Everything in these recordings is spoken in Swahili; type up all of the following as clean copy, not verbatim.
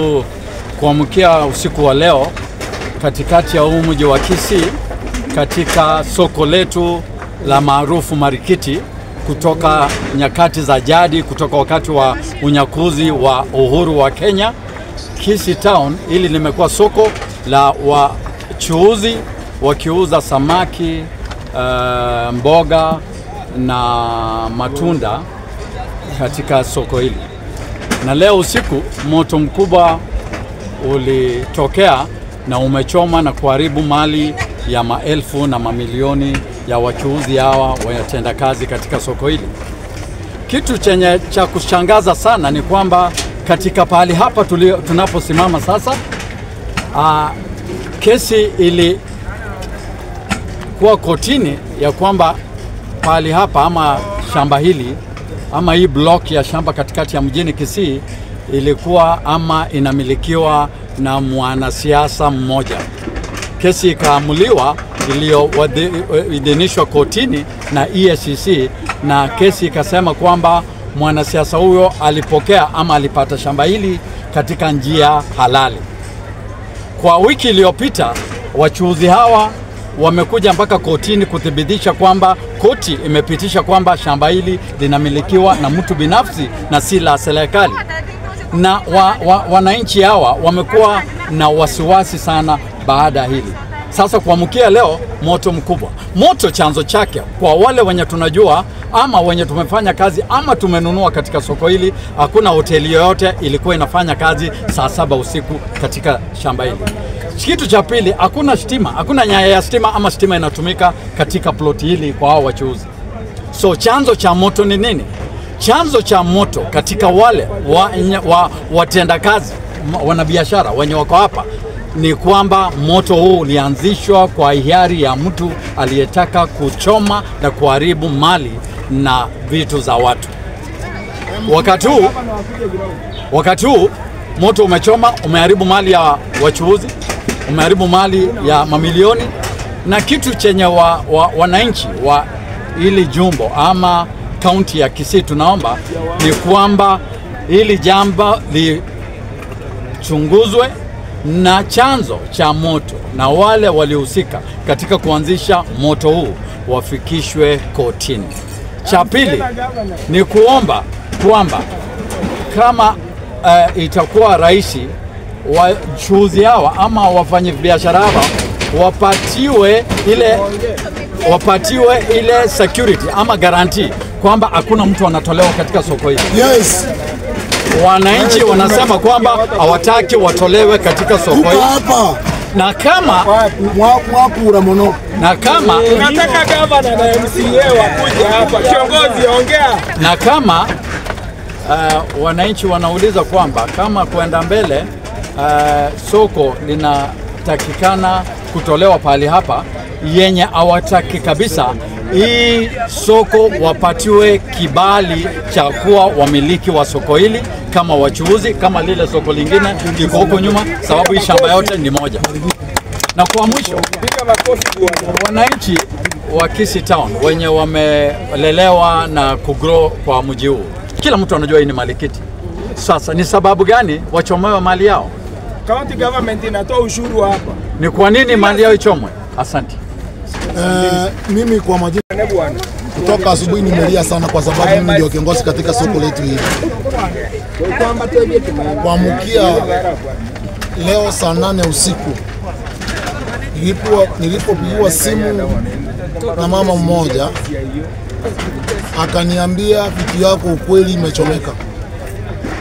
sababu kuamkia usiku wa leo katikati ya mji wa Kisii katika soko letu la maarufu Marikiti, kutoka nyakati za jadi, kutoka wakati wa unyakuzi wa uhuru wa Kenya, Kisii Town ili limekuwa soko la wachuuzi wakiuza samaki, mboga na matunda katika soko hili. Na leo usiku moto mkubwa ulitokea na umechoma na kuharibu mali ya maelfu na mamilioni ya wachuuzi hawa watenda kazi katika soko hili. Kitu chenye cha kushangaza sana ni kwamba katika pahali hapa tunaposimama sasa, kesi ilikuwa kotini ya kwamba pahali hapa ama shamba hili ama hii block ya shamba katikati ya mjini Kisii ilikuwa ama inamilikiwa na mwanasiasa mmoja. Kesi ikaamuliwa iliyoidhinishwa kotini na EACC, na kesi ikasema kwamba mwanasiasa huyo alipokea ama alipata shamba hili katika njia halali. Kwa wiki iliyopita wachuuzi hawa wamekuja mpaka kotini kuthibitisha kwamba koti imepitisha kwamba shamba hili linamilikiwa na mtu binafsi na si la serikali. Na wananchi hawa wamekuwa na wasiwasi sana baada ya hili. Sasa kuamkia leo moto mkubwa. Moto chanzo chake kwa wale wenye tunajua ama wenye tumefanya kazi ama tumenunua katika soko hili, hakuna hoteli yoyote ilikuwa inafanya kazi saa 7 usiku katika shamba hili. Kitu cha pili, hakuna stima, hakuna nyaya ya stima ama stima inatumika katika ploti hili kwa hao wachuuzi. So chanzo cha moto ni nini? Chanzo cha moto katika wale watenda kazi, wanabiashara wenye wako hapa, ni kwamba moto huu ulianzishwa kwa hiari ya mtu aliyetaka kuchoma na kuharibu mali na vitu za watu. Wakati huu moto umechoma, umeharibu mali ya wachuuzi, umeharibu mali ya mamilioni, na kitu chenye wananchi wa hili jumbo ama kaunti ya Kisii tunaomba ni kwamba hili jambo lichunguzwe na chanzo cha moto na wale waliohusika katika kuanzisha moto huu wafikishwe kotini. Cha pili ni kuomba kwamba kama itakuwa rahisi, wachuuzi hawa ama wafanyabiashara hawa wapatiwe ile security ama guarantee kwamba hakuna mtu anatolewa katika soko hili. Yes. Wananchi wanasema kwamba hawataki watolewe katika soko hili. Na kama tunataka gavana na MCA wakuja hapa, kiongozi ongea. Na kama wananchi wanauliza kwamba kama kwenda mbele soko linatakikana kutolewa pahali hapa, yenye hawataki kabisa hii soko wapatiwe kibali cha kuwa wamiliki wa soko hili kama wachuuzi, kama lile soko lingine liko huko nyuma, sababu hii shamba yote ni moja. Na kwa mwisho, wananchi wa Kisii Town wenye wamelelewa na kugrow kwa mji huu, kila mtu anajua hii ni Marikiti. Sasa ni sababu gani wachomewe mali yao? County government inatoa ushuru hapa. Ni kwa nini mali yao ichomwe? Asante. Mimi kwa majina kutoka asubuhi nimelia sana kwa sababu mimi ndio kiongozi katika soko letu hili. Kuamkia leo saa 8 usiku nilipopigiwa simu na mama mmoja akaniambia vitu yako ukweli imechomeka.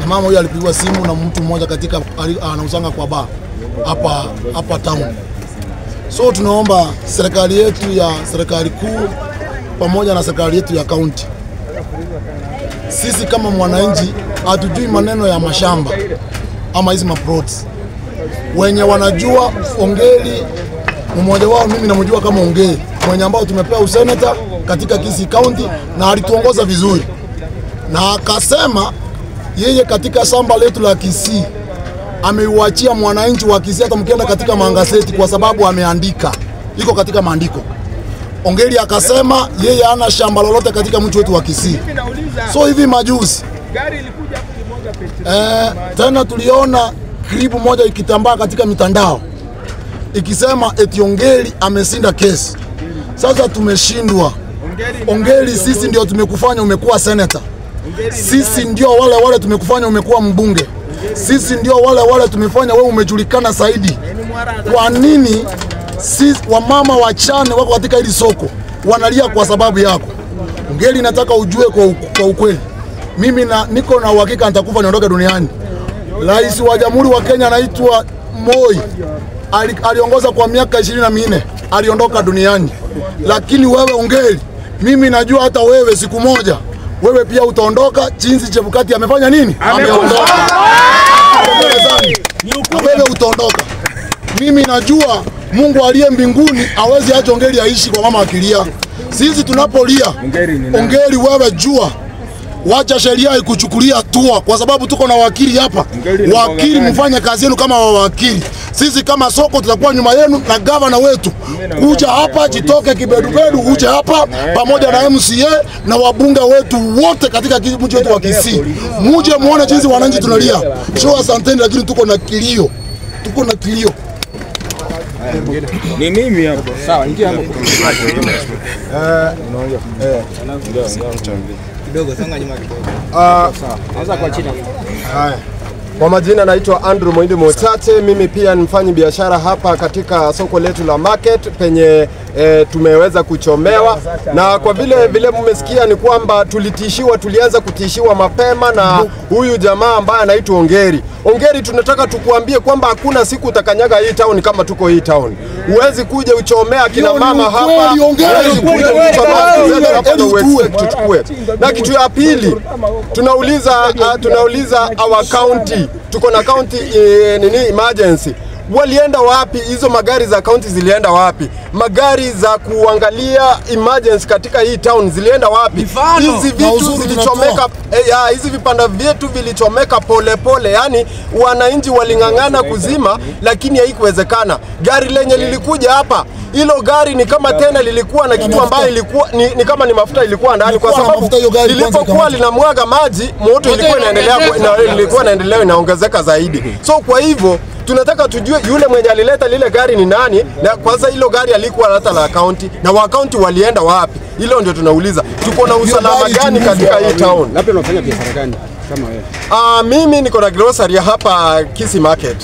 Na mama huyo alipigiwa simu na mtu mmoja katika anausanga kwa bar hapa town. So tunaomba serikali yetu ya serikali kuu pamoja na serikali yetu ya kaunti, sisi kama mwananchi hatujui maneno ya mashamba ama hizi maplots. Wenye wanajua Ongeri, mmoja wao mimi namjua kama Ongeri, mwenye ambao tumepewa useneta katika Kisii County na alituongoza vizuri, na akasema yeye katika shamba letu la Kisii ameuachia mwananchi wa Kisii. Hata mkienda katika magazeti, kwa sababu ameandika, iko katika maandiko. Ongeri akasema yeye hana shamba lolote katika mji wetu wa Kisii. So hivi majuzi tena tuliona klipu moja ikitambaa katika mitandao ikisema eti Ongeri ameshinda kesi. Sasa tumeshindwa. Ongeri, sisi ndio tumekufanya umekuwa senator. Sisi ndio wale tumekufanya umekuwa mbunge. Sisi ndio wale tumefanya wewe umejulikana zaidi. Kwa nini sisi wamama wachane wako katika hili soko wanalia kwa sababu yako? Ongeri, nataka ujue kwa ukweli. Mimi niko na uhakika nitakufa niondoke duniani. Rais wa Jamhuri wa Kenya anaitwa Moi. Aliongoza kwa miaka 24, aliondoka duniani. Lakini wewe Ongeri, mimi najua hata wewe siku moja wewe pia utaondoka. Jinsi Chebukati amefanya nini? Ameondoka. Wewe utaondoka. Mimi najua Mungu aliye mbinguni hawezi acha Ongeri aishi kwa mama akilia. Sisi tunapolia, Ongeri wewe jua, wacha sheria ikuchukulia hatua, kwa sababu tuko na wakili hapa. Wakili mfanye kazi yenu kama wakili. Sisi kama soko tutakuwa nyuma yenu, na gavana wetu kuja hapa, jitoke kibedubedu uje hapa pamoja na MCA na wabunge wetu wote katika mji wetu wa Kisii. Muje muone jinsi wananchi tunalia. Sio asanteni, lakini tuko na kilio. Tuko na kilio. Ni mimi hapo. Sawa, ingia hapo. Kidogo songa nyuma kidogo. Sawa. Anza kwa chini. Haya. Kwa majina naitwa Andrew Moindi Motate. Mimi pia ni mfanyi biashara hapa katika soko letu la market penye tumeweza kuchomewa, na kwa vile mmesikia ni kwamba tulianza kutishiwa mapema na huyu jamaa ambaye anaitwa Ongeri. Ongeri, tunataka tukuambie kwamba hakuna siku utakanyaga hii town kama tuko hii town. Huwezi kuja uchomea kina mama hapa. Huwezi kuja uchomea hapa na uweze tuchukue. Na kitu ya pili, tunauliza our county, tuko na county emergency. Walienda wapi hizo magari za county? Zilienda wapi magari za kuangalia emergency katika hii town? Zilienda wapi? Hizi vitu zilichomeka, hizi vipanda vyetu vilichomeka pole, yani wananchi walingangana kuzima, lakini haikuwezekana. Gari lenye lilikuja hapa, hilo gari ni kama tena lilikuwa na kitu ambayo ilikuwa ni kama ni mafuta ilikuwa ndani, kwa sababu lilipokuwa linamwaga maji moto ilikuwa inaendelea inaongezeka zaidi. So kwa hivyo tunataka tujue yule mwenye alileta lile gari ni nani, na kwanza hilo gari alikuwa hata la county, na wa county walienda wapi? Hilo ndio tunauliza. Tuko na usalama gani katika hii town? Labda unafanya biashara gani kama wewe? Mimi niko na grocery hapa Kisii Market,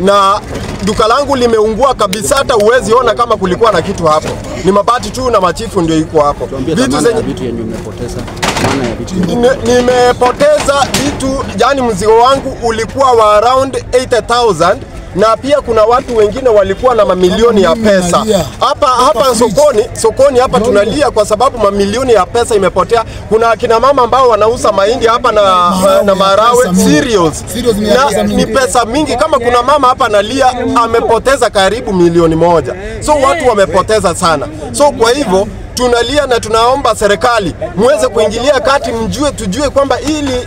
na duka langu limeungua kabisa, hata uwezi ona kama kulikuwa na kitu hapo. Ni mabati tu na machifu ndio iko hapo. Vitu yenye umepoteza, maana ya vitu. Nimepoteza vitu, yani mzigo wangu ulikuwa wa around 80,000, na pia kuna watu wengine walikuwa na mamilioni ya pesa. Hapa sokoni hapa tunalia kwa sababu mamilioni ya pesa imepotea. Kuna akina mama ambao wanauza mahindi hapa na marawe cereals. Na ni pesa mingi. Kama kuna mama hapa analia amepoteza karibu milioni 1. So watu wamepoteza sana. So kwa hivyo tunalia na tunaomba serikali muweze kuingilia kati, tujue kwamba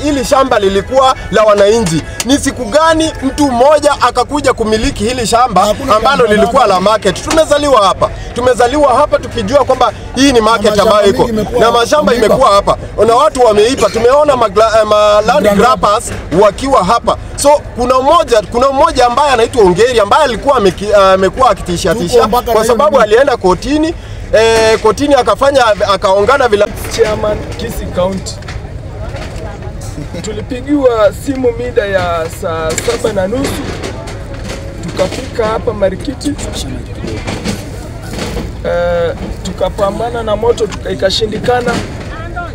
hili shamba lilikuwa la wananchi. Ni siku gani mtu mmoja akakuja kumiliki hili shamba ambalo lilikuwa la market? Tumezaliwa hapa tukijua kwamba hii ni market ambayo iko na mashamba imekuwa hapa na watu wameipa. Tumeona land grabbers wakiwa hapa. So kuna mmoja ambaye anaitwa Ongeri ambaye alikuwa amekuwa akitisha kwa sababu alienda kotini. Kotini akaongana vile. Chairman Kisii County, tulipigiwa simu mida ya saa 7:30, tukafika hapa Marikiti, tukapambana na moto ikashindikana.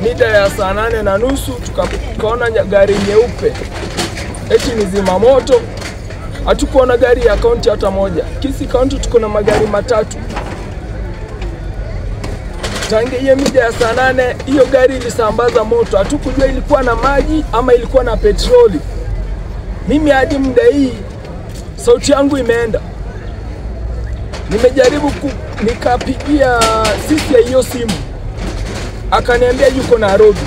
Mida ya saa 8:30 tukaona gari nyeupe eti ni zima moto. Hatukuona gari ya county hata moja. Kisii County tuko na magari matatu. Tangia hiyo mida ya saa 8 hiyo gari ilisambaza moto. Hatukujua ilikuwa na maji ama ilikuwa na petroli. Mimi hadi muda hii sauti yangu imeenda. Nimejaribu nikapigia sisi ya hiyo simu, akaniambia yuko Nairobi.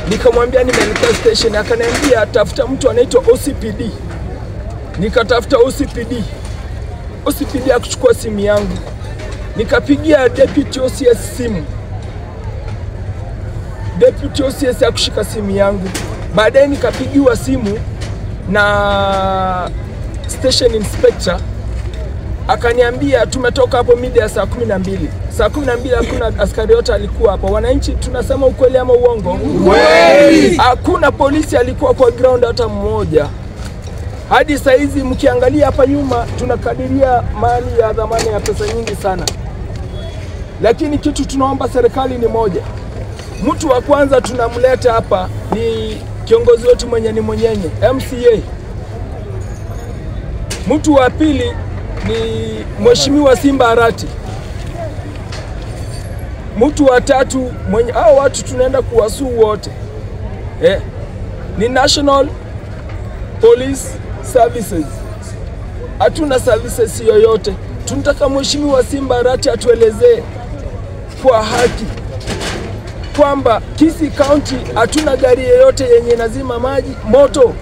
Nikamwambia nimeelekea station, akaniambia tafuta mtu anaitwa OCPD. Nikatafuta OCPD akuchukua simu yangu. Nikapigia Deputy OCS simu. Deputy OCS akushika simu yangu. Baadaye nikapigiwa simu na station inspector akaniambia tumetoka hapo mida ya saa 12. Saa 12 hakuna askari yote alikuwa hapo. Wananchi tunasema ukweli ama uongo? Ukweli. Hakuna polisi alikuwa kwa ground hata mmoja. Hadi saa hizi mkiangalia hapa nyuma tunakadiria mali ya dhamana ya pesa nyingi sana. Lakini kitu tunaomba serikali ni moja. Mtu wa kwanza tunamleta hapa ni kiongozi wetu mwenye ni mwenyenye, MCA. Mtu wa pili ni Mheshimiwa Simba Arati. Mtu wa tatu mwenye hao watu tunaenda kuwasuu wote. Ni National Police Services. Hatuna services yoyote. Tunataka Mheshimiwa Simba Arati atuelezee kwa haki kwamba Kisii County hatuna gari yoyote yenye nazima maji moto,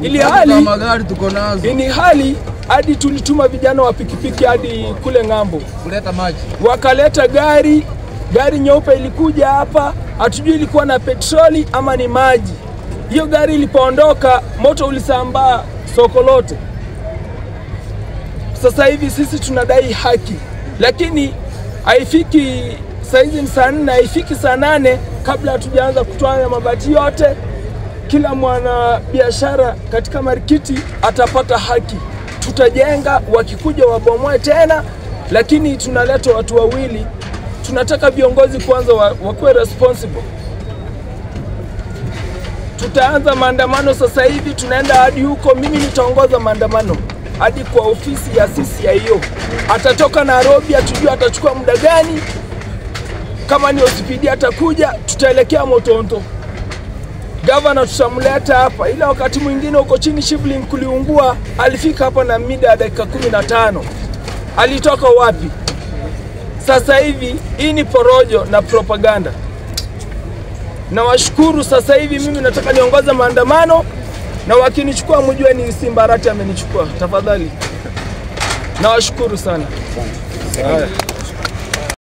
ili hali magari tuko nazo. Ini hali hadi tulituma vijana wa pikipiki hadi kule ng'ambo kuleta maji, wakaleta gari nyeupe ilikuja hapa, hatujui ilikuwa na petroli ama ni maji. Hiyo gari ilipoondoka moto ulisambaa soko lote. Sasa hivi sisi tunadai haki, lakini haifiki saizi ni saa 4, haifiki saa 8 kabla hatujaanza kutoa mabati yote. Kila mwana biashara katika marikiti atapata haki. Tutajenga, wakikuja wabomoe tena, lakini tunaleta watu wawili. Tunataka viongozi kwanza wakuwe responsible. Tutaanza maandamano sasa hivi, tunaenda hadi huko. Mimi nitaongoza maandamano hadi kwa ofisi ya CCIO. Atatoka Nairobi, atujua atachukua muda gani. Kama ni OCPD atakuja, tutaelekea Motonto. Governor tutamleta hapa, ila wakati mwingine uko chini Shivling kuliungua, alifika hapa na mida ya dakika 15. Alitoka wapi? Sasa hivi hii ni porojo na propaganda. Na washukuru sasa hivi mimi nataka niongoze maandamano, na wakinichukua mjue ni Simba Arati amenichukua. Tafadhali. Na washukuru sana. Haya.